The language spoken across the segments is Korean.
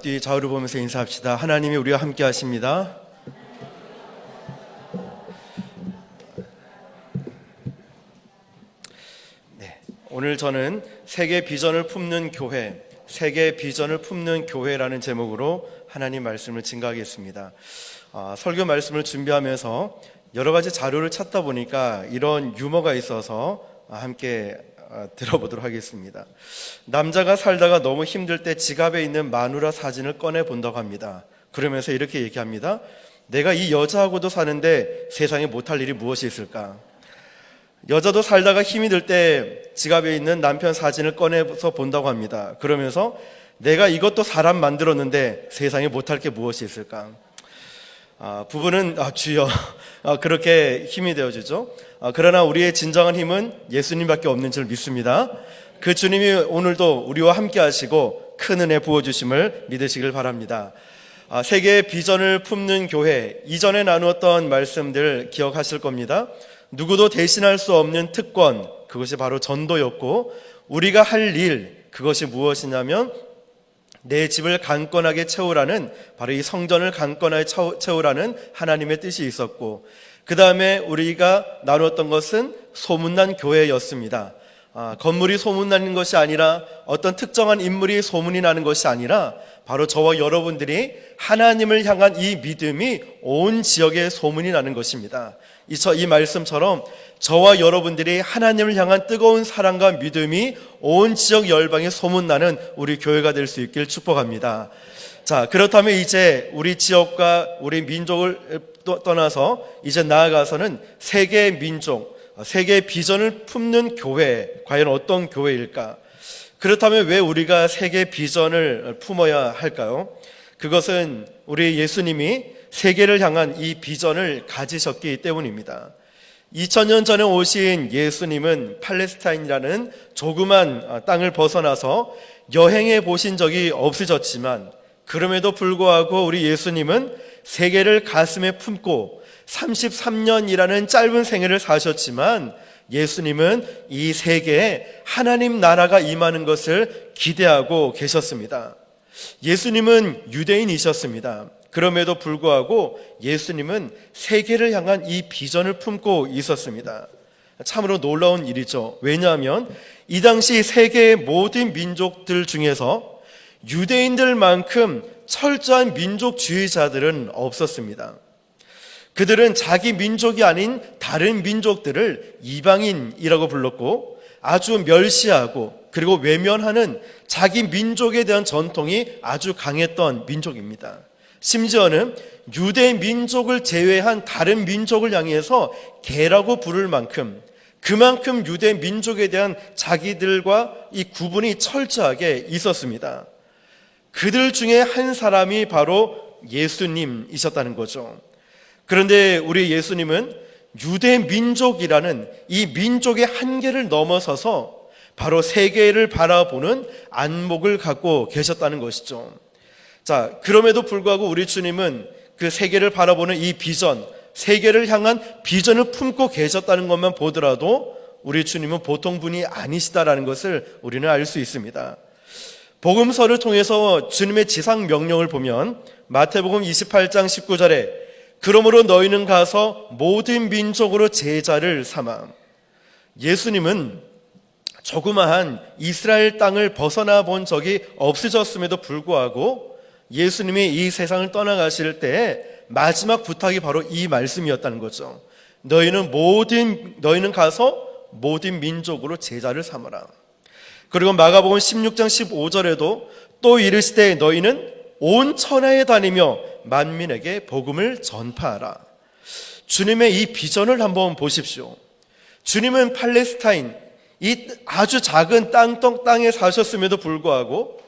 뒤 좌우를 보면서 인사합시다. 하나님이 우리와 함께 하십니다. 오늘 저는 세계 비전을 품는 교회, 세계 비전을 품는 교회라는 제목으로 하나님 말씀을 증거하겠습니다. 설교 말씀을 준비하면서 여러 가지 자료를 찾다 보니까 이런 유머가 있어서 함께 들어보도록 하겠습니다. 남자가 살다가 너무 힘들 때 지갑에 있는 마누라 사진을 꺼내 본다고 합니다. 그러면서 이렇게 얘기합니다. 내가 이 여자하고도 사는데 세상에 못할 일이 무엇이 있을까? 여자도 살다가 힘이 들 때 지갑에 있는 남편 사진을 꺼내서 본다고 합니다. 그러면서 내가 이것도 사람 만들었는데 세상에 못할 게 무엇이 있을까? 부부는 주여 그렇게 힘이 되어주죠. 그러나 우리의 진정한 힘은 예수님밖에 없는 줄 믿습니다. 그 주님이 오늘도 우리와 함께 하시고 큰 은혜 부어주심을 믿으시길 바랍니다. 세계의 비전을 품는 교회, 이전에 나누었던 말씀들 기억하실 겁니다. 누구도 대신할 수 없는 특권, 그것이 바로 전도였고, 우리가 할 일, 그것이 무엇이냐면 내 집을 강건하게 채우라는, 바로 이 성전을 강건하게 채우라는 하나님의 뜻이 있었고, 그 다음에 우리가 나누었던 것은 소문난 교회였습니다. 건물이 소문나는 것이 아니라, 어떤 특정한 인물이 소문이 나는 것이 아니라, 바로 저와 여러분들이 하나님을 향한 이 믿음이 온 지역에 소문이 나는 것입니다. 이 말씀처럼 저와 여러분들이 하나님을 향한 뜨거운 사랑과 믿음이 온 지역 열방에 소문나는 우리 교회가 될 수 있길 축복합니다. 자, 그렇다면 이제 우리 지역과 우리 민족을 떠나서 이제 나아가서는 세계의 민족, 세계의 비전을 품는 교회, 과연 어떤 교회일까? 그렇다면 왜 우리가 세계 비전을 품어야 할까요? 그것은 우리 예수님이 세계를 향한 이 비전을 가지셨기 때문입니다. 2000년 전에 오신 예수님은 팔레스타인이라는 조그만 땅을 벗어나서 여행해 보신 적이 없으셨지만, 그럼에도 불구하고 우리 예수님은 세계를 가슴에 품고 33년이라는 짧은 생애를 사셨지만, 예수님은 이 세계에 하나님 나라가 임하는 것을 기대하고 계셨습니다. 예수님은 유대인이셨습니다. 그럼에도 불구하고 예수님은 세계를 향한 이 비전을 품고 있었습니다. 참으로 놀라운 일이죠. 왜냐하면 이 당시 세계의 모든 민족들 중에서 유대인들만큼 철저한 민족주의자들은 없었습니다. 그들은 자기 민족이 아닌 다른 민족들을 이방인이라고 불렀고, 아주 멸시하고 그리고 외면하는 자기 민족에 대한 전통이 아주 강했던 민족입니다. 심지어는 유대 민족을 제외한 다른 민족을 향해서 개라고 부를 만큼, 그만큼 유대 민족에 대한 자기들과 이 구분이 철저하게 있었습니다. 그들 중에 한 사람이 바로 예수님이셨다는 거죠. 그런데 우리 예수님은 유대 민족이라는 이 민족의 한계를 넘어서서 바로 세계를 바라보는 안목을 갖고 계셨다는 것이죠. 자, 그럼에도 불구하고 우리 주님은 그 세계를 바라보는 이 비전, 세계를 향한 비전을 품고 계셨다는 것만 보더라도 우리 주님은 보통 분이 아니시다라는 것을 우리는 알 수 있습니다. 복음서를 통해서 주님의 지상 명령을 보면 마태복음 28장 19절에 그러므로 너희는 가서 모든 민족으로 제자를 삼아. 예수님은 조그마한 이스라엘 땅을 벗어나 본 적이 없으셨음에도 불구하고 예수님이 이 세상을 떠나가실 때 마지막 부탁이 바로 이 말씀이었다는 거죠. 너희는 가서 모든 민족으로 제자를 삼아라. 그리고 마가복음 16장 15절에도 또 이르시되 너희는 온 천하에 다니며 만민에게 복음을 전파하라. 주님의 이 비전을 한번 보십시오. 주님은 팔레스타인, 이 아주 작은 땅에 사셨음에도 불구하고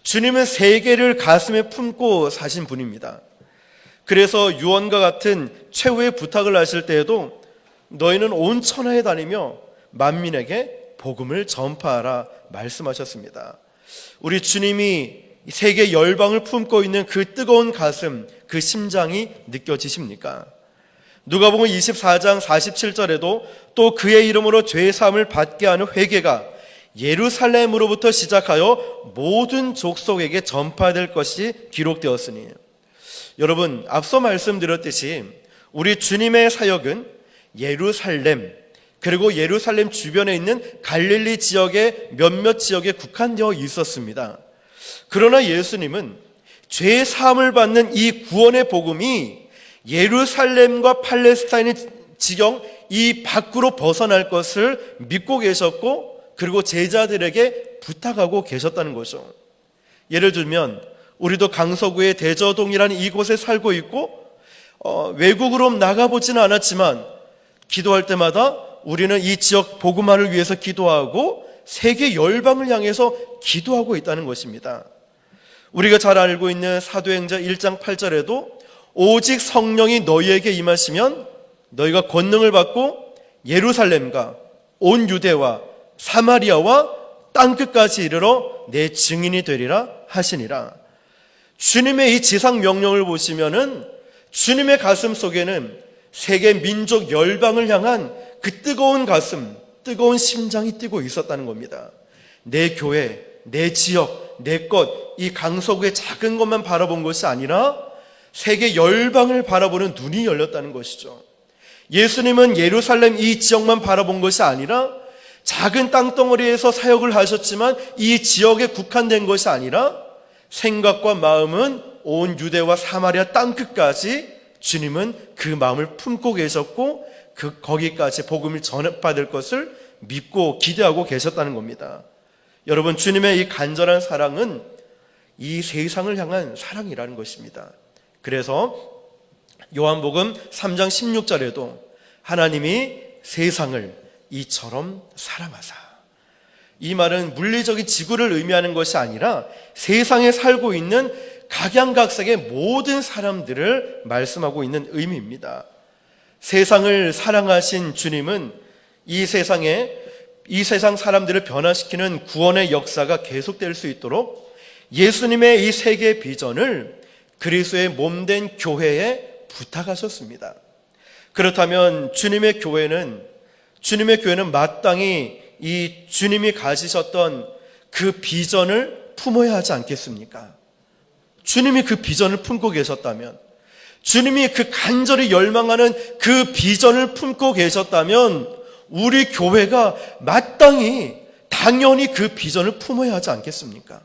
주님은 세계를 가슴에 품고 사신 분입니다. 그래서 유언과 같은 최후의 부탁을 하실 때에도 너희는 온 천하에 다니며 만민에게 복음을 전파하라 말씀하셨습니다. 우리 주님이 세계 열방을 품고 있는 그 뜨거운 가슴, 그 심장이 느껴지십니까? 누가복음 24장 47절에도 또 그의 이름으로 죄 사함을 받게 하는 회개가 예루살렘으로부터 시작하여 모든 족속에게 전파될 것이 기록되었으니. 여러분, 앞서 말씀드렸듯이 우리 주님의 사역은 예루살렘, 그리고 예루살렘 주변에 있는 갈릴리 지역의 몇몇 지역에 국한되어 있었습니다. 그러나 예수님은 죄 사함을 받는 이 구원의 복음이 예루살렘과 팔레스타인 지경 이 밖으로 벗어날 것을 믿고 계셨고, 그리고 제자들에게 부탁하고 계셨다는 거죠. 예를 들면 우리도 강서구의 대저동이라는 이곳에 살고 있고 외국으로 나가보지는 않았지만 기도할 때마다 우리는 이 지역 복음화를 위해서 기도하고 세계 열방을 향해서 기도하고 있다는 것입니다. 우리가 잘 알고 있는 사도행전 1장 8절에도 오직 성령이 너희에게 임하시면 너희가 권능을 받고 예루살렘과 온 유대와 사마리아와 땅끝까지 이르러 내 증인이 되리라 하시니라. 주님의 이 지상 명령을 보시면은 주님의 가슴 속에는 세계 민족 열방을 향한 그 뜨거운 가슴, 뜨거운 심장이 뛰고 있었다는 겁니다. 내 교회, 내 지역, 내 것, 이 강서구의 작은 것만 바라본 것이 아니라 세계 열방을 바라보는 눈이 열렸다는 것이죠. 예수님은 예루살렘 이 지역만 바라본 것이 아니라 작은 땅덩어리에서 사역을 하셨지만 이 지역에 국한된 것이 아니라 생각과 마음은 온 유대와 사마리아 땅끝까지 주님은 그 마음을 품고 계셨고 거기까지 복음을 전파될 것을 믿고 기대하고 계셨다는 겁니다. 여러분, 주님의 이 간절한 사랑은 이 세상을 향한 사랑이라는 것입니다. 그래서 요한복음 3장 16절에도 하나님이 세상을 이처럼 사랑하사, 이 말은 물리적인 지구를 의미하는 것이 아니라 세상에 살고 있는 각양각색의 모든 사람들을 말씀하고 있는 의미입니다. 세상을 사랑하신 주님은 이 세상 사람들을 변화시키는 구원의 역사가 계속될 수 있도록 예수님의 이 세계 비전을 그리스도의 몸된 교회에 부탁하셨습니다. 그렇다면 주님의 교회는 마땅히 이 주님이 가지셨던 그 비전을 품어야 하지 않겠습니까? 주님이 그 비전을 품고 계셨다면, 주님이 그 간절히 열망하는 그 비전을 품고 계셨다면 우리 교회가 마땅히 당연히 그 비전을 품어야 하지 않겠습니까?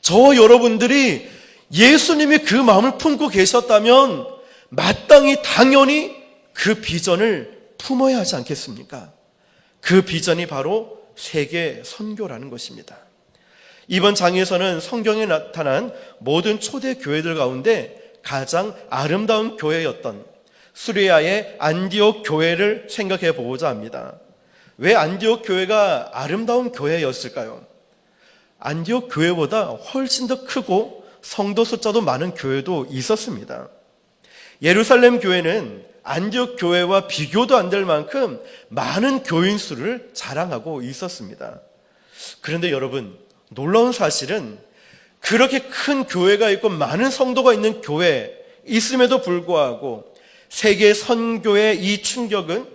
저 여러분들이 예수님이 그 마음을 품고 계셨다면 마땅히 당연히 그 비전을 품어야 하지 않겠습니까? 그 비전이 바로 세계 선교라는 것입니다. 이번 장에서는 성경에 나타난 모든 초대 교회들 가운데 가장 아름다운 교회였던 수리아의 안디옥 교회를 생각해 보고자 합니다. 왜 안디옥 교회가 아름다운 교회였을까요? 안디옥 교회보다 훨씬 더 크고 성도 숫자도 많은 교회도 있었습니다. 예루살렘 교회는 안디옥 교회와 비교도 안 될 만큼 많은 교인 수를 자랑하고 있었습니다. 그런데 여러분, 놀라운 사실은 그렇게 큰 교회가 있고 많은 성도가 있는 교회 있음에도 불구하고 세계 선교의 이 충격은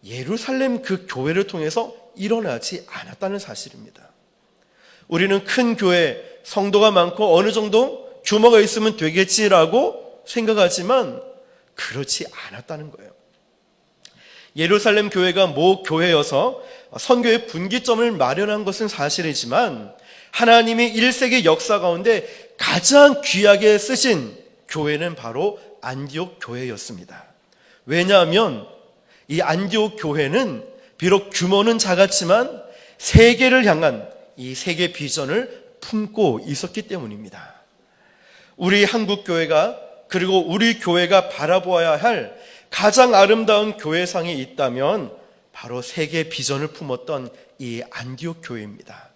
예루살렘 그 교회를 통해서 일어나지 않았다는 사실입니다. 우리는 큰 교회, 성도가 많고 어느 정도 규모가 있으면 되겠지라고 생각하지만 그렇지 않았다는 거예요. 예루살렘 교회가 모 교회여서 선교의 분기점을 마련한 것은 사실이지만 하나님이 1세기 역사 가운데 가장 귀하게 쓰신 교회는 바로 안디옥 교회였습니다. 왜냐하면 이 안디옥 교회는 비록 규모는 작았지만 세계를 향한 이 세계 비전을 품고 있었기 때문입니다. 우리 한국 교회가, 그리고 우리 교회가 바라보아야 할 가장 아름다운 교회상이 있다면 바로 세계 비전을 품었던 이 안디옥 교회입니다.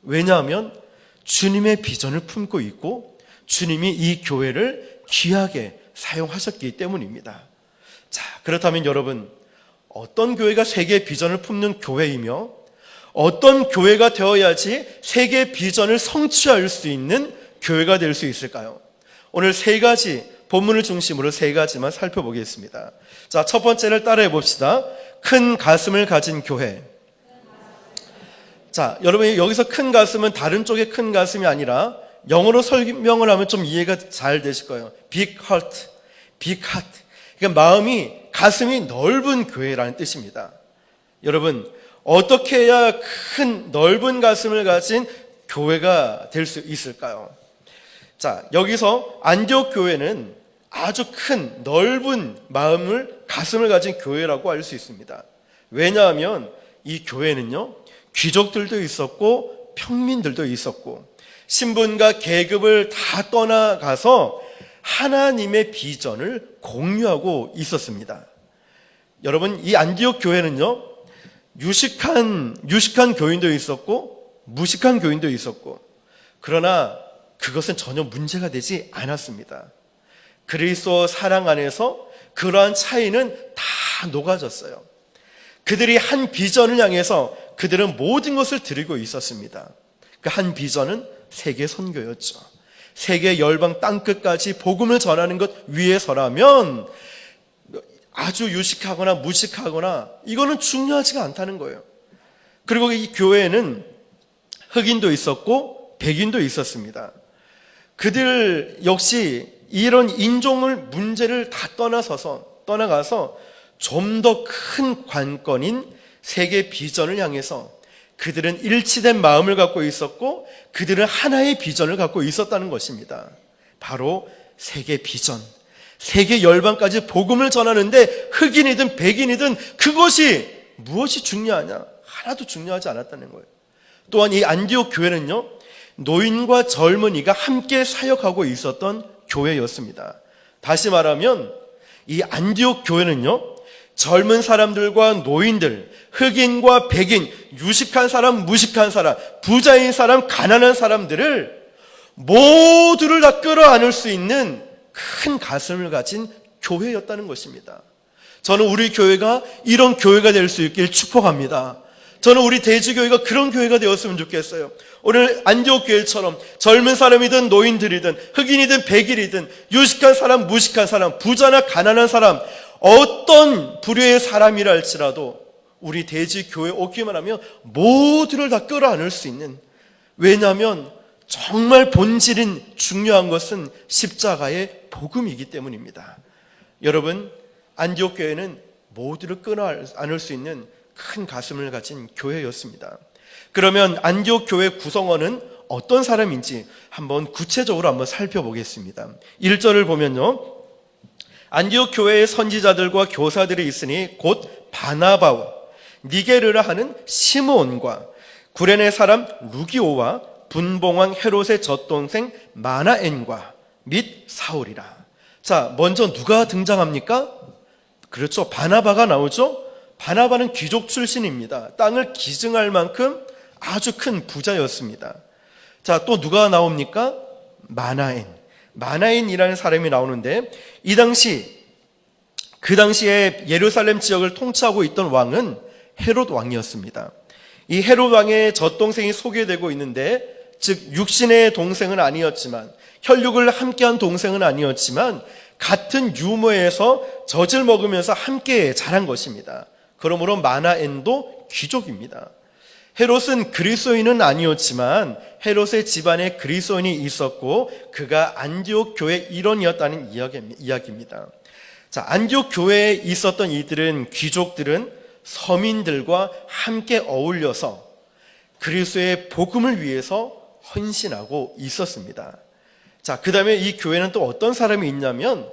왜냐하면 주님의 비전을 품고 있고 주님이 이 교회를 귀하게 사용하셨기 때문입니다. 자, 그렇다면 여러분, 어떤 교회가 세계 비전을 품는 교회이며 어떤 교회가 되어야지 세계 비전을 성취할 수 있는 교회가 될 수 있을까요? 오늘 세 가지, 본문을 중심으로 세 가지만 살펴보겠습니다. 자, 첫 번째를 따라해 봅시다. 큰 가슴을 가진 교회. 자, 여러분 여기서 큰 가슴은 다른 쪽의 큰 가슴이 아니라 영어로 설명을 하면 좀 이해가 잘 되실 거예요. Big heart, big heart. 그러니까 마음이, 가슴이 넓은 교회라는 뜻입니다. 여러분, 어떻게 해야 큰 넓은 가슴을 가진 교회가 될 수 있을까요? 자, 여기서 안디옥 교회는 아주 큰 넓은 마음을, 가슴을 가진 교회라고 알 수 있습니다. 왜냐하면 이 교회는요, 귀족들도 있었고 평민들도 있었고 신분과 계급을 다 떠나가서 하나님의 비전을 공유하고 있었습니다. 여러분, 이 안디옥 교회는요, 유식한 교인도 있었고 무식한 교인도 있었고, 그러나 그것은 전혀 문제가 되지 않았습니다. 그리스도 사랑 안에서 그러한 차이는 다 녹아졌어요. 그들이 한 비전을 향해서 그들은 모든 것을 드리고 있었습니다. 그 한 비전은 세계 선교였죠. 세계 열방 땅끝까지 복음을 전하는 것 위해서라면 아주 유식하거나 무식하거나 이거는 중요하지가 않다는 거예요. 그리고 이 교회에는 흑인도 있었고 백인도 있었습니다. 그들 역시 이런 인종을 문제를 다 떠나가서 좀 더 큰 관건인 세계 비전을 향해서 그들은 일치된 마음을 갖고 있었고 그들은 하나의 비전을 갖고 있었다는 것입니다. 바로 세계 비전, 세계 열방까지 복음을 전하는데 흑인이든 백인이든 그것이 무엇이 중요하냐? 하나도 중요하지 않았다는 거예요. 또한 이 안디옥 교회는요, 노인과 젊은이가 함께 사역하고 있었던 교회였습니다. 다시 말하면 이 안디옥 교회는요, 젊은 사람들과 노인들, 흑인과 백인, 유식한 사람, 무식한 사람, 부자인 사람, 가난한 사람들을 모두를 다 끌어안을 수 있는 큰 가슴을 가진 교회였다는 것입니다. 저는 우리 교회가 이런 교회가 될 수 있길 축복합니다. 저는 우리 대지교회가 그런 교회가 되었으면 좋겠어요. 오늘 안디옥 교회처럼 젊은 사람이든 노인들이든 흑인이든 백인이든 유식한 사람, 무식한 사람, 부자나 가난한 사람, 어떤 부류의 사람이라 할지라도 우리 대지교회에 오기만 하면 모두를 다 끌어안을 수 있는, 왜냐하면 정말 본질인 중요한 것은 십자가의 복음이기 때문입니다. 여러분, 안디옥 교회는 모두를 끌어안을 수 있는 큰 가슴을 가진 교회였습니다. 그러면 안디옥 교회 구성원은 어떤 사람인지 한번 구체적으로 한번 살펴보겠습니다. 1절을 보면요, 안디옥 교회의 선지자들과 교사들이 있으니 곧 바나바와 니게르라 하는 시므온과 구레네 사람 루기오와 분봉왕 헤롯의 젖동생 마나엔과 및 사울이라. 자, 먼저 누가 등장합니까? 그렇죠, 바나바가 나오죠. 바나바는 귀족 출신입니다. 땅을 기증할 만큼 아주 큰 부자였습니다. 자, 또 누가 나옵니까? 마나엔이라는 사람이 나오는데, 그 당시에 예루살렘 지역을 통치하고 있던 왕은 헤롯 왕이었습니다. 이 헤롯 왕의 젖동생이 소개되고 있는데, 즉 육신의 동생은 아니었지만, 혈육을 함께한 동생은 아니었지만 같은 유모에서 젖을 먹으면서 함께 자란 것입니다. 그러므로 마나엔도 귀족입니다. 헤롯은 그리스도인은 아니었지만 헤롯의 집안에 그리스도인이 있었고 그가 안디옥 교회 일원이었다는 이야기입니다. 자, 안디옥 교회에 있었던 이들은, 귀족들은 서민들과 함께 어울려서 그리스도의 복음을 위해서 헌신하고 있었습니다. 자, 그 다음에 이 교회는 또 어떤 사람이 있냐면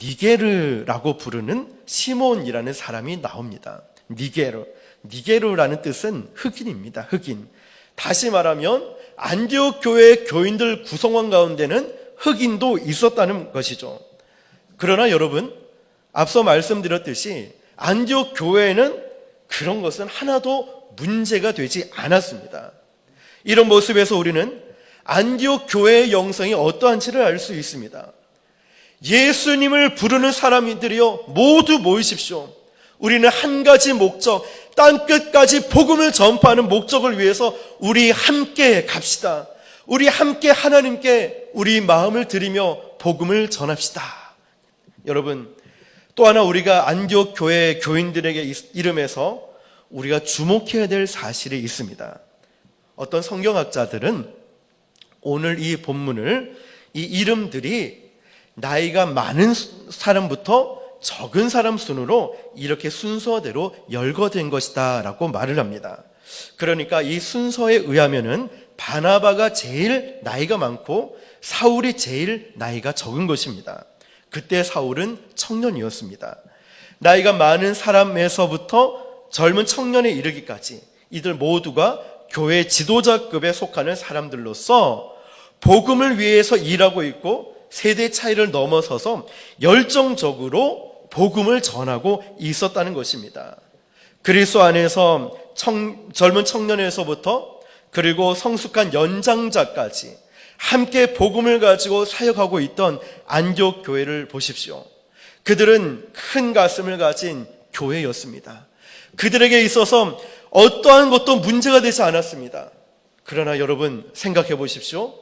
니게르라고 부르는 시몬이라는 사람이 나옵니다. 니게르라는 뜻은 흑인입니다. 흑인. 다시 말하면 안디옥 교회의 교인들 구성원 가운데는 흑인도 있었다는 것이죠. 그러나 여러분, 앞서 말씀드렸듯이 안디옥 교회에는 그런 것은 하나도 문제가 되지 않았습니다. 이런 모습에서 우리는 안디옥 교회의 영성이 어떠한지를 알 수 있습니다. 예수님을 부르는 사람들이여 모두 모이십시오. 우리는 한 가지 목적, 땅끝까지 복음을 전파하는 목적을 위해서 우리 함께 갑시다. 우리 함께 하나님께 우리 마음을 드리며 복음을 전합시다. 여러분, 또 하나 우리가 안디옥 교회 교인들에게 이름에서 우리가 주목해야 될 사실이 있습니다. 어떤 성경학자들은 오늘 이 본문을 이 이름들이 나이가 많은 사람부터 적은 사람 순으로 이렇게 순서대로 열거된 것이다 라고 말을 합니다. 그러니까 이 순서에 의하면은 바나바가 제일 나이가 많고 사울이 제일 나이가 적은 것입니다. 그때 사울은 청년이었습니다. 나이가 많은 사람에서부터 젊은 청년에 이르기까지 이들 모두가 교회 지도자급에 속하는 사람들로서 복음을 위해서 일하고 있고 세대 차이를 넘어서서 열정적으로 복음을 전하고 있었다는 것입니다. 그리스도 안에서 젊은 청년에서부터 그리고 성숙한 연장자까지 함께 복음을 가지고 사역하고 있던 안디옥 교회를 보십시오. 그들은 큰 가슴을 가진 교회였습니다. 그들에게 있어서 어떠한 것도 문제가 되지 않았습니다. 그러나 여러분 생각해 보십시오.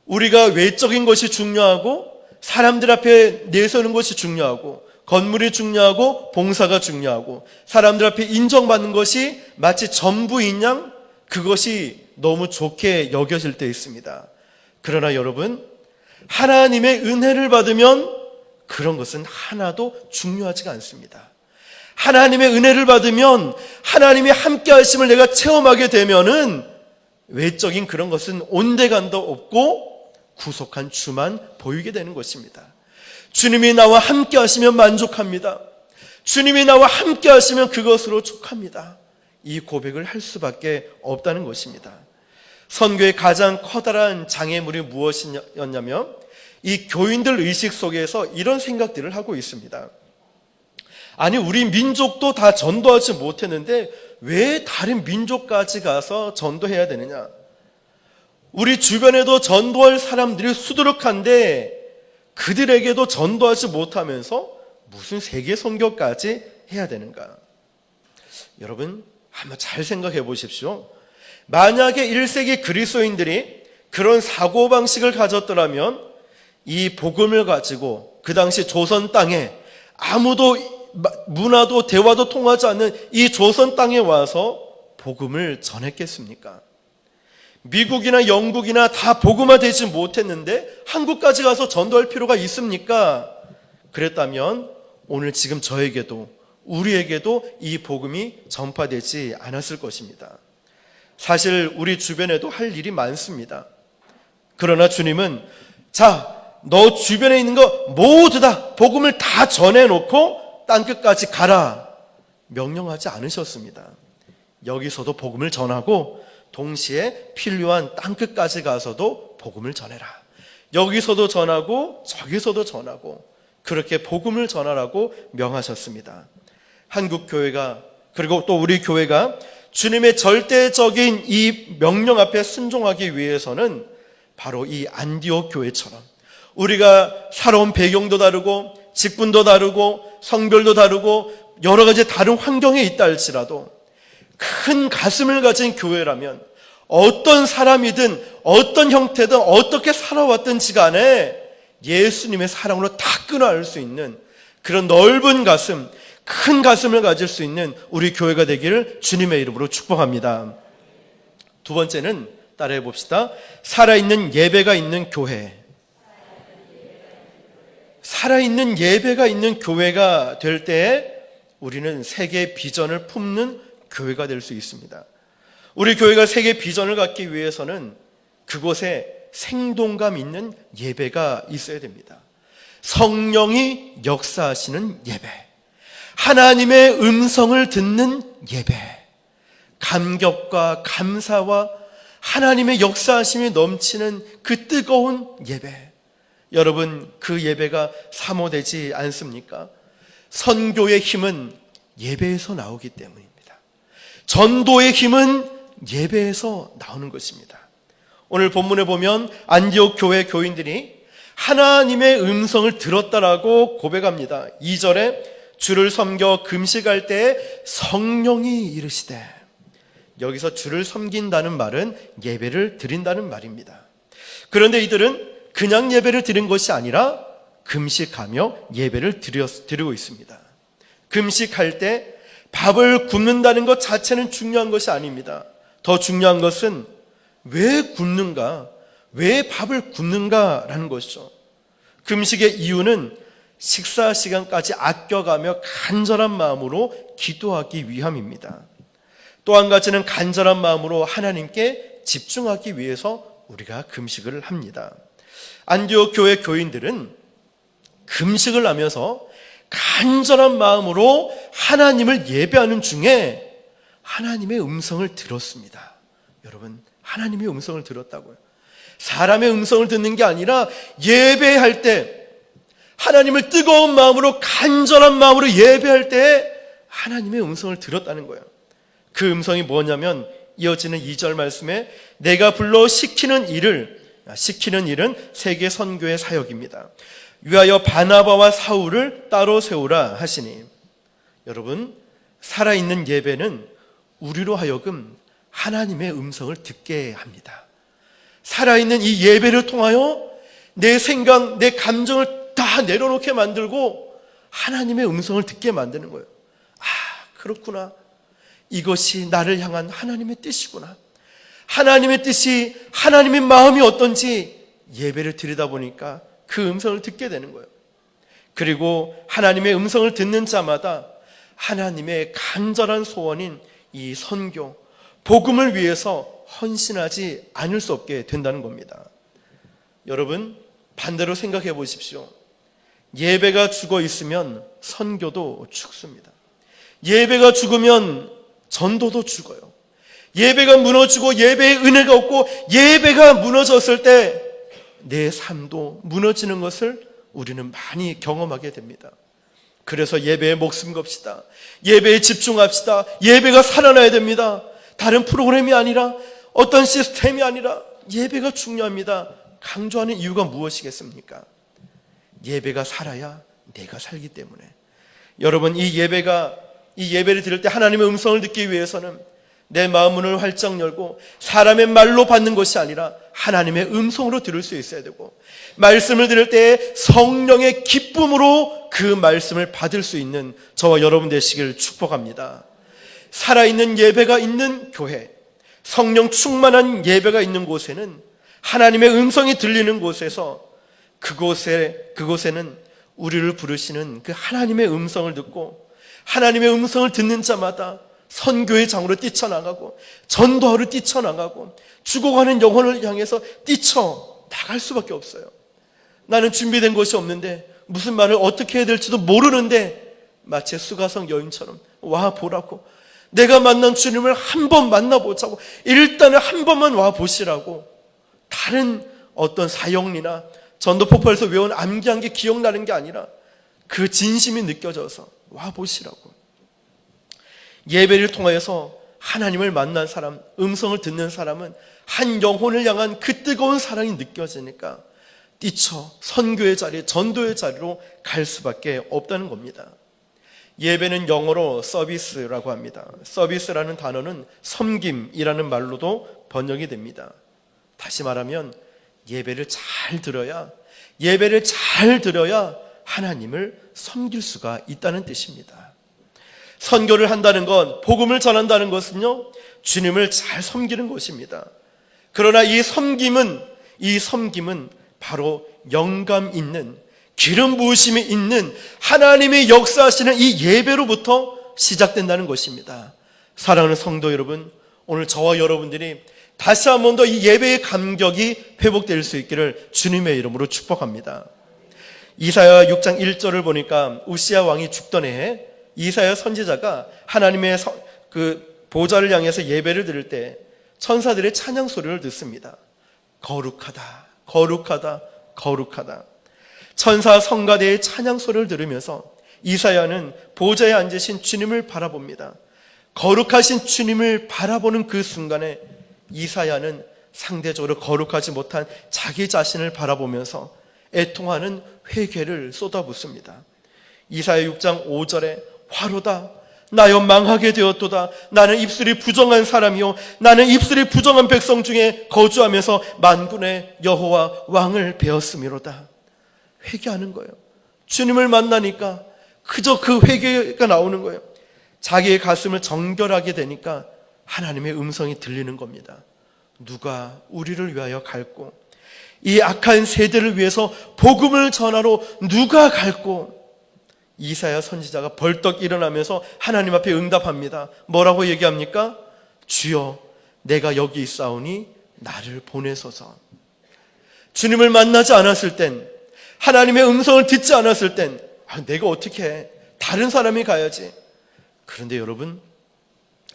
우리가 외적인 것이 중요하고 사람들 앞에 내서는 것이 중요하고 건물이 중요하고 봉사가 중요하고 사람들 앞에 인정받는 것이 마치 전부인 양 그것이 너무 좋게 여겨질 때 있습니다. 그러나 여러분 하나님의 은혜를 받으면 그런 것은 하나도 중요하지가 않습니다. 하나님의 은혜를 받으면 하나님이 함께 하심을 내가 체험하게 되면은 외적인 그런 것은 온데간도 없고 구속한 주만 보이게 되는 것입니다. 주님이 나와 함께 하시면 만족합니다. 주님이 나와 함께 하시면 그것으로 족합니다. 이 고백을 할 수밖에 없다는 것입니다. 선교의 가장 커다란 장애물이 무엇이었냐면 이 교인들 의식 속에서 이런 생각들을 하고 있습니다. 아니 우리 민족도 다 전도하지 못했는데 왜 다른 민족까지 가서 전도해야 되느냐? 우리 주변에도 전도할 사람들이 수두룩한데 그들에게도 전도하지 못하면서 무슨 세계 선교까지 해야 되는가? 여러분 한번 잘 생각해 보십시오. 만약에 1세기 그리스도인들이 그런 사고방식을 가졌더라면 이 복음을 가지고 그 당시 조선 땅에 아무도 문화도 대화도 통하지 않는 이 조선 땅에 와서 복음을 전했겠습니까? 미국이나 영국이나 다 복음화되지 못했는데 한국까지 가서 전도할 필요가 있습니까? 그랬다면 오늘 지금 저에게도 우리에게도 이 복음이 전파되지 않았을 것입니다. 사실 우리 주변에도 할 일이 많습니다. 그러나 주님은 너 주변에 있는 거 모두 다 복음을 다 전해놓고 땅끝까지 가라 명령하지 않으셨습니다. 여기서도 복음을 전하고 동시에 필요한 땅끝까지 가서도 복음을 전해라. 여기서도 전하고 저기서도 전하고 그렇게 복음을 전하라고 명하셨습니다. 한국 교회가 그리고 또 우리 교회가 주님의 절대적인 이 명령 앞에 순종하기 위해서는 바로 이 안디옥 교회처럼 우리가 살아온 배경도 다르고 직분도 다르고 성별도 다르고 여러 가지 다른 환경에 있다 할지라도 큰 가슴을 가진 교회라면 어떤 사람이든 어떤 형태든 어떻게 살아왔든지 간에 예수님의 사랑으로 다 끊어낼 수 있는 그런 넓은 가슴, 큰 가슴을 가질 수 있는 우리 교회가 되기를 주님의 이름으로 축복합니다. 두 번째는 따라해 봅시다. 살아있는 예배가 있는 교회. 살아있는 예배가 있는 교회가 될 때에 우리는 세계 비전을 품는 교회가 될 수 있습니다. 우리 교회가 세계 비전을 갖기 위해서는 그곳에 생동감 있는 예배가 있어야 됩니다. 성령이 역사하시는 예배, 하나님의 음성을 듣는 예배, 감격과 감사와 하나님의 역사하심이 넘치는 그 뜨거운 예배. 여러분 그 예배가 사모되지 않습니까? 선교의 힘은 예배에서 나오기 때문입니다. 전도의 힘은 예배에서 나오는 것입니다. 오늘 본문에 보면 안디옥 교회 교인들이 하나님의 음성을 들었다라고 고백합니다. 2절에 주를 섬겨 금식할 때에 성령이 이르시되, 여기서 주를 섬긴다는 말은 예배를 드린다는 말입니다. 그런데 이들은 그냥 예배를 드린 것이 아니라 금식하며 예배를 드리고 있습니다. 금식할 때 밥을 굶는다는 것 자체는 중요한 것이 아닙니다. 더 중요한 것은 왜 굶는가, 왜 밥을 굶는가라는 것이죠. 금식의 이유는 식사 시간까지 아껴가며 간절한 마음으로 기도하기 위함입니다. 또 한 가지는 간절한 마음으로 하나님께 집중하기 위해서 우리가 금식을 합니다. 안디옥 교회 교인들은 금식을 하면서 간절한 마음으로 하나님을 예배하는 중에 하나님의 음성을 들었습니다. 여러분, 하나님의 음성을 들었다고요. 사람의 음성을 듣는 게 아니라 예배할 때, 하나님을 뜨거운 마음으로 간절한 마음으로 예배할 때 하나님의 음성을 들었다는 거예요. 그 음성이 뭐냐면 이어지는 2절 말씀에 내가 불러 시키는 일은 세계 선교의 사역입니다. 위하여 바나바와 사울을 따로 세우라 하시니, 여러분, 살아있는 예배는 우리로 하여금 하나님의 음성을 듣게 합니다. 살아있는 이 예배를 통하여 내 생각, 내 감정을 다 내려놓게 만들고 하나님의 음성을 듣게 만드는 거예요. 아, 그렇구나. 이것이 나를 향한 하나님의 뜻이구나. 하나님의 뜻이, 하나님의 마음이 어떤지 예배를 드리다 보니까 그 음성을 듣게 되는 거예요. 그리고 하나님의 음성을 듣는 자마다 하나님의 간절한 소원인 이 선교, 복음을 위해서 헌신하지 않을 수 없게 된다는 겁니다. 여러분, 반대로 생각해 보십시오. 예배가 죽어 있으면 선교도 죽습니다. 예배가 죽으면 전도도 죽어요. 예배가 무너지고 예배의 은혜가 없고 예배가 무너졌을 때 내 삶도 무너지는 것을 우리는 많이 경험하게 됩니다. 그래서 예배에 목숨 겁시다. 예배에 집중합시다. 예배가 살아나야 됩니다. 다른 프로그램이 아니라, 어떤 시스템이 아니라 예배가 중요합니다. 강조하는 이유가 무엇이겠습니까? 예배가 살아야 내가 살기 때문에. 여러분, 이 예배를 드릴 때 하나님의 음성을 듣기 위해서는 내 마음문을 활짝 열고 사람의 말로 받는 것이 아니라 하나님의 음성으로 들을 수 있어야 되고, 말씀을 들을 때 성령의 기쁨으로 그 말씀을 받을 수 있는 저와 여러분 되시길 축복합니다. 살아있는 예배가 있는 교회, 성령 충만한 예배가 있는 곳에는, 하나님의 음성이 들리는 곳에서 그곳에는 우리를 부르시는 그 하나님의 음성을 듣고 하나님의 음성을 듣는 자마다 선교의 장으로 뛰쳐나가고 전도하러 뛰쳐나가고 죽어가는 영혼을 향해서 뛰쳐나갈 수밖에 없어요. 나는 준비된 것이 없는데, 무슨 말을 어떻게 해야 될지도 모르는데 마치 수가성 여인처럼 와 보라고, 내가 만난 주님을 한 번 만나보자고, 일단은 한 번만 와 보시라고, 다른 어떤 사역리나 전도 폭발에서 외운 암기한 게 기억나는 게 아니라 그 진심이 느껴져서 와 보시라고. 예배를 통하여서 하나님을 만난 사람, 음성을 듣는 사람은 한 영혼을 향한 그 뜨거운 사랑이 느껴지니까 뛰쳐 선교의 자리, 전도의 자리로 갈 수밖에 없다는 겁니다. 예배는 영어로 서비스라고 합니다. 서비스라는 단어는 섬김이라는 말로도 번역이 됩니다. 다시 말하면 예배를 잘 들어야 하나님을 섬길 수가 있다는 뜻입니다. 선교를 한다는 것, 복음을 전한다는 것은요, 주님을 잘 섬기는 것입니다. 그러나 이 섬김은 바로 영감 있는, 기름 부으심이 있는 하나님의 역사하시는 이 예배로부터 시작된다는 것입니다. 사랑하는 성도 여러분, 오늘 저와 여러분들이 다시 한 번 더 이 예배의 감격이 회복될 수 있기를 주님의 이름으로 축복합니다. 이사야 6장 1절을 보니까 우시야 왕이 죽던 해에 이사야 선지자가 하나님의 그 보좌를 향해서 예배를 드릴 때 천사들의 찬양 소리를 듣습니다. 거룩하다, 거룩하다, 거룩하다. 천사 성가대의 찬양 소리를 들으면서 이사야는 보좌에 앉으신 주님을 바라봅니다. 거룩하신 주님을 바라보는 그 순간에 이사야는 상대적으로 거룩하지 못한 자기 자신을 바라보면서 애통하는 회개를 쏟아붓습니다. 이사야 6장 5절에 화로다, 나여 망하게 되었도다. 나는 입술이 부정한 사람이요, 나는 입술이 부정한 백성 중에 거주하면서 만군의 여호와 왕을 배웠음이로다. 회개하는 거예요. 주님을 만나니까 그저 그 회개가 나오는 거예요. 자기의 가슴을 정결하게 되니까 하나님의 음성이 들리는 겁니다. 누가 우리를 위하여 갈고, 이 악한 세대를 위해서 복음을 전하러 누가 갈고. 이사야 선지자가 벌떡 일어나면서 하나님 앞에 응답합니다. 뭐라고 얘기합니까? 주여, 내가 여기 있사오니 나를 보내소서. 주님을 만나지 않았을 땐, 하나님의 음성을 듣지 않았을 땐 내가 어떻게 해? 다른 사람이 가야지. 그런데 여러분,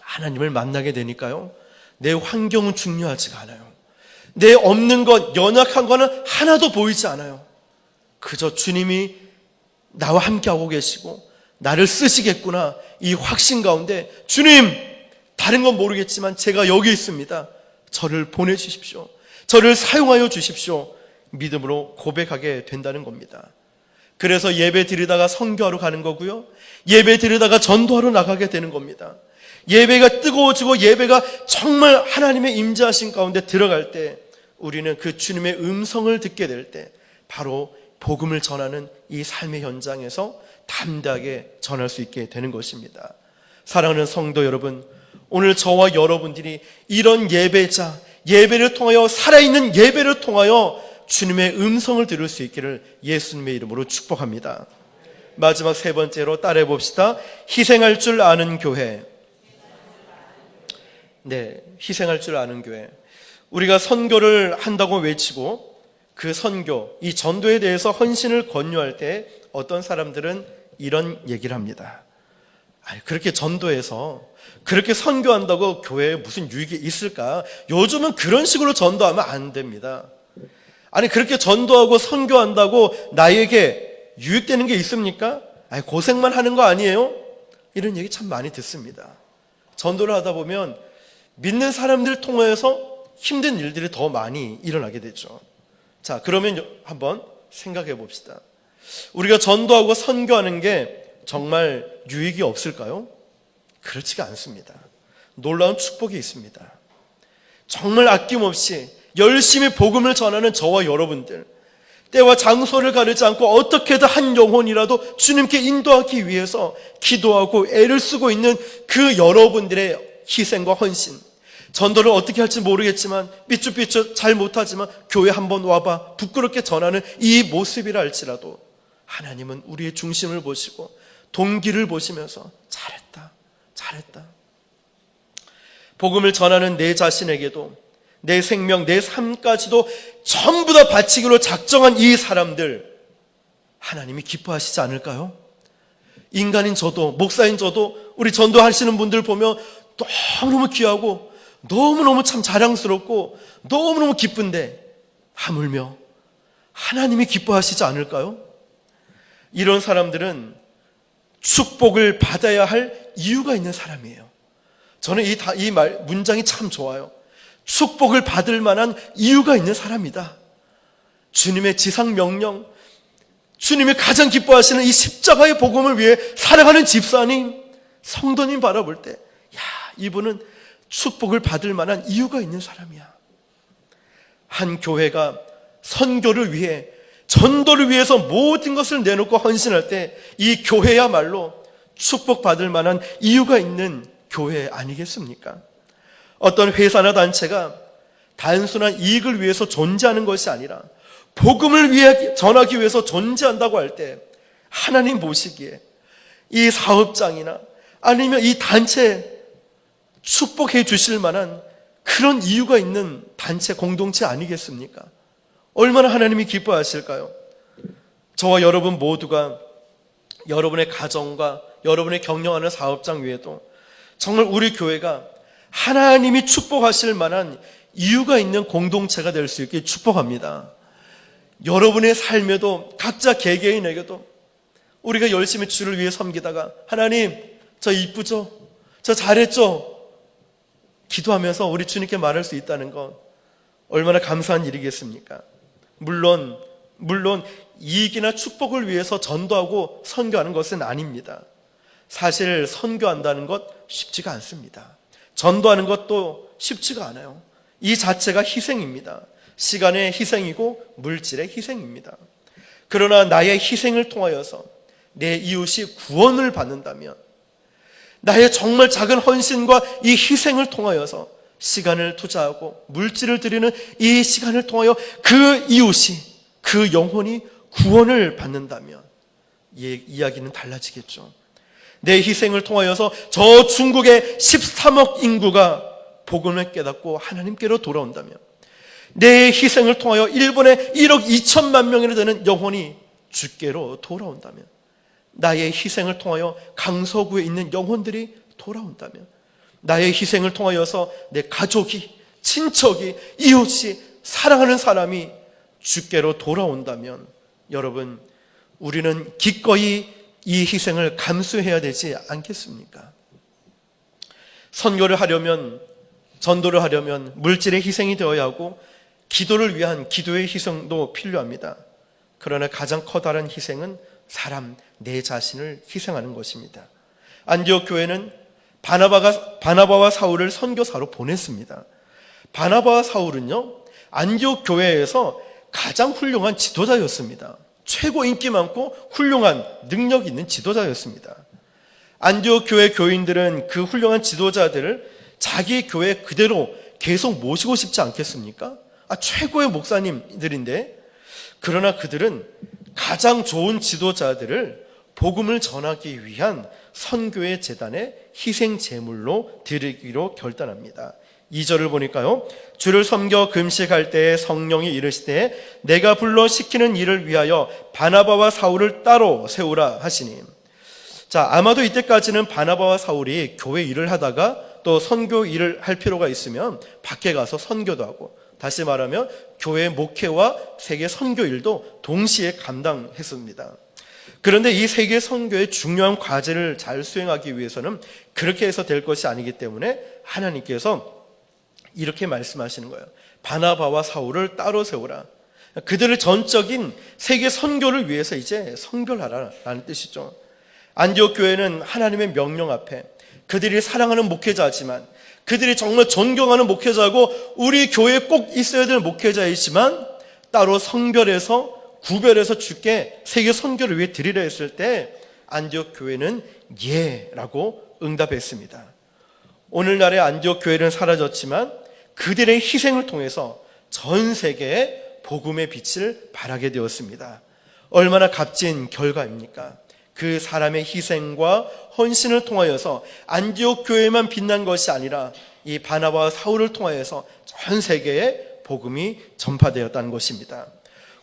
하나님을 만나게 되니까요, 내 환경은 중요하지가 않아요. 내 없는 것, 연약한 거는 하나도 보이지 않아요. 그저 주님이 나와 함께하고 계시고 나를 쓰시겠구나, 이 확신 가운데 주님, 다른 건 모르겠지만 제가 여기 있습니다. 저를 보내주십시오. 저를 사용하여 주십시오. 믿음으로 고백하게 된다는 겁니다. 그래서 예배 드리다가 선교하러 가는 거고요, 예배 드리다가 전도하러 나가게 되는 겁니다. 예배가 뜨거워지고 예배가 정말 하나님의 임재하신 가운데 들어갈 때, 우리는 그 주님의 음성을 듣게 될 때 바로 복음을 전하는 이 삶의 현장에서 담대하게 전할 수 있게 되는 것입니다. 사랑하는 성도 여러분, 오늘 저와 여러분들이 이런 예배자, 예배를 통하여, 살아있는 예배를 통하여 주님의 음성을 들을 수 있기를 예수님의 이름으로 축복합니다. 마지막 세 번째로 따라해 봅시다. 희생할 줄 아는 교회. 네, 희생할 줄 아는 교회. 우리가 선교를 한다고 외치고 그 선교, 이 전도에 대해서 헌신을 권유할 때 어떤 사람들은 이런 얘기를 합니다. 그렇게 전도해서, 그렇게 선교한다고 교회에 무슨 유익이 있을까? 요즘은 그런 식으로 전도하면 안 됩니다. 아니, 그렇게 전도하고 선교한다고 나에게 유익되는 게 있습니까? 고생만 하는 거 아니에요? 이런 얘기 참 많이 듣습니다. 전도를 하다 보면 믿는 사람들 통해서 힘든 일들이 더 많이 일어나게 되죠. 자, 그러면 한번 생각해 봅시다. 우리가 전도하고 선교하는 게 정말 유익이 없을까요? 그렇지가 않습니다. 놀라운 축복이 있습니다. 정말 아낌없이 열심히 복음을 전하는 저와 여러분들, 때와 장소를 가리지 않고 어떻게든 한 영혼이라도 주님께 인도하기 위해서 기도하고 애를 쓰고 있는 그 여러분들의 희생과 헌신, 전도를 어떻게 할지 모르겠지만, 삐쭈삐쭈 잘 못하지만 교회 한번 와봐, 부끄럽게 전하는 이 모습이라 할지라도 하나님은 우리의 중심을 보시고 동기를 보시면서 잘했다. 복음을 전하는 내 자신에게도, 내 생명, 내 삶까지도 전부 다 바치기로 작정한 이 사람들, 하나님이 기뻐하시지 않을까요? 인간인 저도, 목사인 저도 우리 전도하시는 분들 보면 너무너무 귀하고 너무너무 참 자랑스럽고 너무너무 기쁜데, 하물며 하나님이 기뻐하시지 않을까요? 이런 사람들은 축복을 받아야 할 이유가 있는 사람이에요. 저는 이 문장이 참 좋아요. 축복을 받을 만한 이유가 있는 사람이다. 주님의 지상 명령, 주님이 가장 기뻐하시는 이 십자가의 복음을 위해 살아가는 집사님, 성도님 바라볼 때, 이분은 축복을 받을 만한 이유가 있는 사람이야. 한 교회가 선교를 위해, 전도를 위해서 모든 것을 내놓고 헌신할 때 이 교회야말로 축복받을 만한 이유가 있는 교회 아니겠습니까? 어떤 회사나 단체가 단순한 이익을 위해서 존재하는 것이 아니라 복음을 위해 전하기 위해서 존재한다고 할 때, 하나님 보시기에 이 사업장이나 아니면 이 단체 축복해 주실 만한 그런 이유가 있는 단체, 공동체 아니겠습니까? 얼마나 하나님이 기뻐하실까요? 저와 여러분 모두가 여러분의 가정과 여러분의 경영하는 사업장 외에도 정말 우리 교회가 하나님이 축복하실 만한 이유가 있는 공동체가 될 수 있게 축복합니다. 여러분의 삶에도, 각자 개개인에게도 우리가 열심히 주를 위해 섬기다가, 하나님 저 이쁘죠? 저 잘했죠? 기도하면서 우리 주님께 말할 수 있다는 건 얼마나 감사한 일이겠습니까? 물론 이익이나 축복을 위해서 전도하고 선교하는 것은 아닙니다. 사실 선교한다는 것 쉽지가 않습니다. 전도하는 것도 쉽지가 않아요. 이 자체가 희생입니다. 시간의 희생이고 물질의 희생입니다. 그러나 나의 희생을 통하여서 내 이웃이 구원을 받는다면, 나의 정말 작은 헌신과 이 희생을 통하여서 시간을 투자하고 물질을 드리는 이 시간을 통하여 그 이웃이, 그 영혼이 구원을 받는다면 이야기는 달라지겠죠. 내 희생을 통하여서 저 중국의 13억 인구가 복음을 깨닫고 하나님께로 돌아온다면, 내 희생을 통하여 일본의 1억 2천만 명이나 되는 영혼이 주께로 돌아온다면, 나의 희생을 통하여 강서구에 있는 영혼들이 돌아온다면, 나의 희생을 통하여서 내 가족이, 친척이, 이웃이, 사랑하는 사람이 주께로 돌아온다면, 여러분, 우리는 기꺼이 이 희생을 감수해야 되지 않겠습니까? 선교를 하려면, 전도를 하려면 물질의 희생이 되어야 하고 기도를 위한 기도의 희생도 필요합니다. 그러나 가장 커다란 희생은 사람, 내 자신을 희생하는 것입니다. 안디옥 교회는 바나바와 사울을 선교사로 보냈습니다. 바나바와 사울은요, 안디옥 교회에서 가장 훌륭한 지도자였습니다. 최고 인기 많고 훌륭한 능력 있는 지도자였습니다. 안디옥 교회 교인들은 그 훌륭한 지도자들을 자기 교회 그대로 계속 모시고 싶지 않겠습니까? 최고의 목사님들인데, 그러나 그들은 가장 좋은 지도자들을 복음을 전하기 위한 선교의 재단에 희생 제물로 드리기로 결단합니다. 2절을 보니까요, 주를 섬겨 금식할 때에 성령이 이르시되 내가 불러 시키는 일을 위하여 바나바와 사울을 따로 세우라 하시니. 자, 아마도 이때까지는 바나바와 사울이 교회 일을 하다가 또 선교 일을 할 필요가 있으면 밖에 가서 선교도 하고, 다시 말하면 교회 목회와 세계 선교 일도 동시에 감당했습니다. 그런데 이 세계 선교의 중요한 과제를 잘 수행하기 위해서는 그렇게 해서 될 것이 아니기 때문에 하나님께서 이렇게 말씀하시는 거예요. 바나바와 사울을 따로 세우라. 그들을 전적인 세계 선교를 위해서 이제 선교하라라는 뜻이죠. 안디옥 교회는 하나님의 명령 앞에 그들이 사랑하는 목회자지만, 그들이 정말 존경하는 목회자고 우리 교회에 꼭 있어야 될 목회자이지만, 따로 성별해서 구별해서 주께 세계 선교를 위해 드리려 했을 때 안디옥 교회는 예라고 응답했습니다. 오늘날의 안디옥 교회는 사라졌지만 그들의 희생을 통해서 전 세계에 복음의 빛을 발하게 되었습니다. 얼마나 값진 결과입니까? 그 사람의 희생과 헌신을 통하여서 안디옥 교회만 빛난 것이 아니라 이 바나바와 사울을 통하여서 전 세계에 복음이 전파되었다는 것입니다.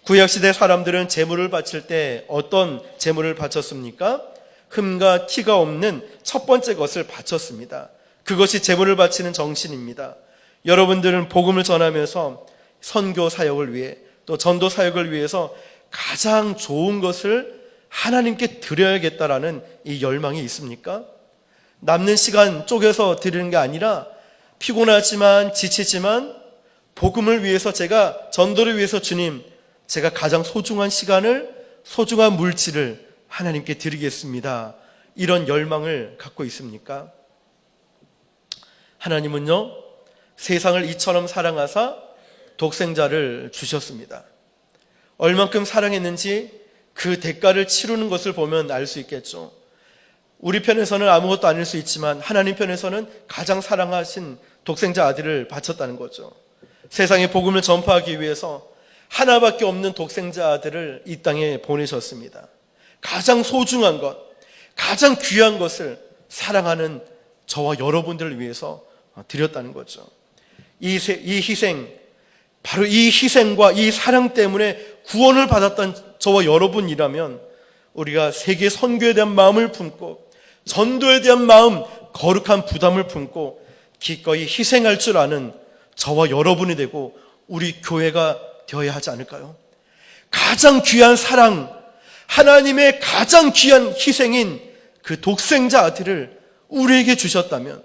구약시대 사람들은 제물을 바칠 때 어떤 제물을 바쳤습니까? 흠과 티가 없는 첫 번째 것을 바쳤습니다. 그것이 제물을 바치는 정신입니다. 여러분들은 복음을 전하면서 선교 사역을 위해 또 전도 사역을 위해서 가장 좋은 것을 하나님께 드려야겠다라는 이 열망이 있습니까? 남는 시간 쪼개서 드리는 게 아니라 피곤하지만 지치지만 복음을 위해서, 제가 전도를 위해서 주님, 제가 가장 소중한 시간을, 소중한 물질을 하나님께 드리겠습니다, 이런 열망을 갖고 있습니까? 하나님은요, 세상을 이처럼 사랑하사 독생자를 주셨습니다. 얼만큼 사랑했는지 그 대가를 치르는 것을 보면 알 수 있겠죠. 우리 편에서는 아무것도 아닐 수 있지만 하나님 편에서는 가장 사랑하신 독생자 아들을 바쳤다는 거죠. 세상에 복음을 전파하기 위해서 하나밖에 없는 독생자 아들을 이 땅에 보내셨습니다. 가장 소중한 것, 가장 귀한 것을 사랑하는 저와 여러분들을 위해서 드렸다는 거죠. 이 희생, 바로 이 희생과 이 사랑 때문에 구원을 받았던 저와 여러분이라면 우리가 세계 선교에 대한 마음을 품고 전도에 대한 마음, 거룩한 부담을 품고 기꺼이 희생할 줄 아는 저와 여러분이 되고 우리 교회가 되어야 하지 않을까요? 가장 귀한 사랑, 하나님의 가장 귀한 희생인 그 독생자 아들을 우리에게 주셨다면,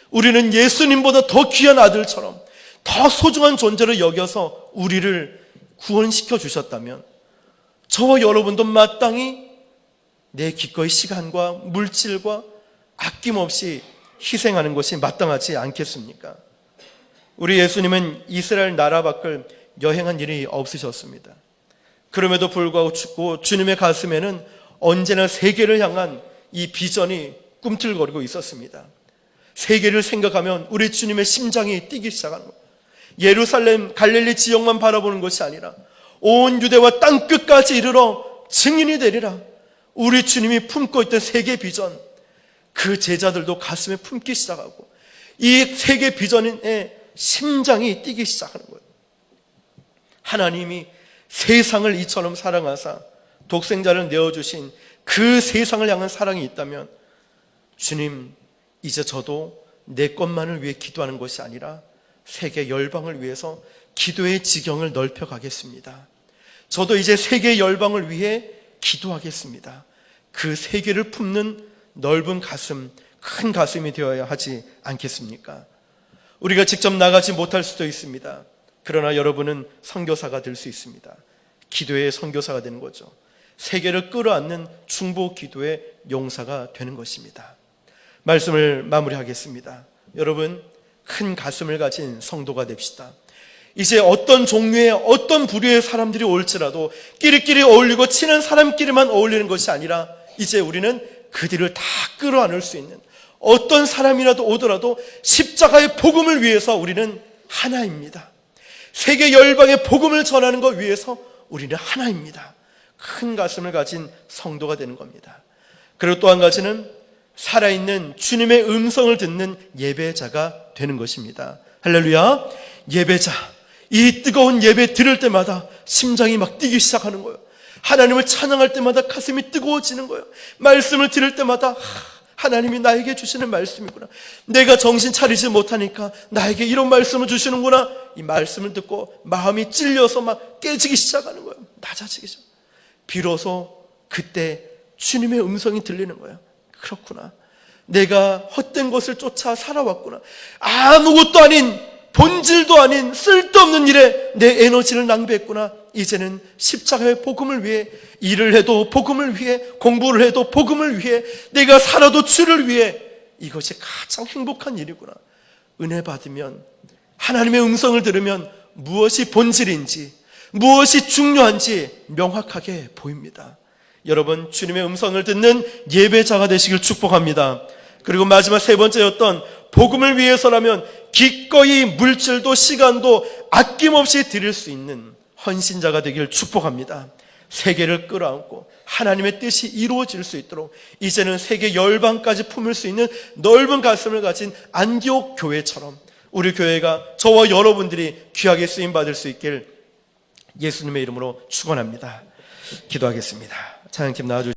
우리는 예수님보다 더 귀한 아들처럼 더 소중한 존재를 여겨서 우리를 구원시켜 주셨다면, 저와 여러분도 마땅히 내 기꺼이 시간과 물질과 아낌없이 희생하는 것이 마땅하지 않겠습니까? 우리 예수님은 이스라엘 나라 밖을 여행한 일이 없으셨습니다. 그럼에도 불구하고 주님의 가슴에는 언제나 세계를 향한 이 비전이, 꿈틀거리고 있었습니다. 세계를 생각하면 우리 주님의 심장이 뛰기 시작하는 거예요. 예루살렘, 갈릴리 지역만 바라보는 것이 아니라 온 유대와 땅끝까지 이르러 증인이 되리라. 우리 주님이 품고 있던 세계 비전, 그 제자들도 가슴에 품기 시작하고 이 세계 비전의 심장이 뛰기 시작하는 거예요. 하나님이 세상을 이처럼 사랑하사 독생자를 내어주신 그 세상을 향한 사랑이 있다면, 주님, 이제 저도 내 것만을 위해 기도하는 것이 아니라 세계 열방을 위해서 기도의 지경을 넓혀가겠습니다. 저도 이제 세계 열방을 위해 기도하겠습니다. 그 세계를 품는 넓은 가슴, 큰 가슴이 되어야 하지 않겠습니까? 우리가 직접 나가지 못할 수도 있습니다. 그러나 여러분은 선교사가 될 수 있습니다. 기도의 선교사가 되는 거죠. 세계를 끌어안는 중보 기도의 용사가 되는 것입니다. 말씀을 마무리하겠습니다. 여러분, 큰 가슴을 가진 성도가 됩시다. 이제 어떤 종류의 어떤 부류의 사람들이 올지라도 끼리끼리 어울리고 친한 사람끼리만 어울리는 것이 아니라 이제 우리는 그들을 다 끌어안을 수 있는, 어떤 사람이라도 오더라도 십자가의 복음을 위해서 우리는 하나입니다. 세계 열방의 복음을 전하는 것 위해서 우리는 하나입니다. 큰 가슴을 가진 성도가 되는 겁니다. 그리고 또 한 가지는 살아있는 주님의 음성을 듣는 예배자가 되는 것입니다. 할렐루야. 예배자, 이 뜨거운 예배 들을 때마다 심장이 막 뛰기 시작하는 거예요. 하나님을 찬양할 때마다 가슴이 뜨거워지는 거예요. 말씀을 들을 때마다 하나님이 나에게 주시는 말씀이구나, 내가 정신 차리지 못하니까 나에게 이런 말씀을 주시는구나, 이 말씀을 듣고 마음이 찔려서 막 깨지기 시작하는 거예요. 낮아지기 시작. 비로소 그때 주님의 음성이 들리는 거예요. 그렇구나, 내가 헛된 것을 쫓아 살아왔구나, 아무것도 아닌, 본질도 아닌 쓸데없는 일에 내 에너지를 낭비했구나. 이제는 십자가의 복음을 위해 일을 해도 복음을 위해, 공부를 해도 복음을 위해, 내가 살아도 주를 위해, 이것이 가장 행복한 일이구나. 은혜 받으면, 하나님의 음성을 들으면 무엇이 본질인지, 무엇이 중요한지 명확하게 보입니다. 여러분, 주님의 음성을 듣는 예배자가 되시길 축복합니다. 그리고 마지막 세 번째였던 복음을 위해서라면 기꺼이 물질도 시간도 아낌없이 드릴 수 있는 헌신자가 되길 축복합니다. 세계를 끌어안고 하나님의 뜻이 이루어질 수 있도록 이제는 세계 열방까지 품을 수 있는 넓은 가슴을 가진 안디옥 교회처럼 우리 교회가, 저와 여러분들이 귀하게 쓰임받을 수 있길 예수님의 이름으로 축원합니다. 기도하겠습니다. 찬양팀 나와주시죠.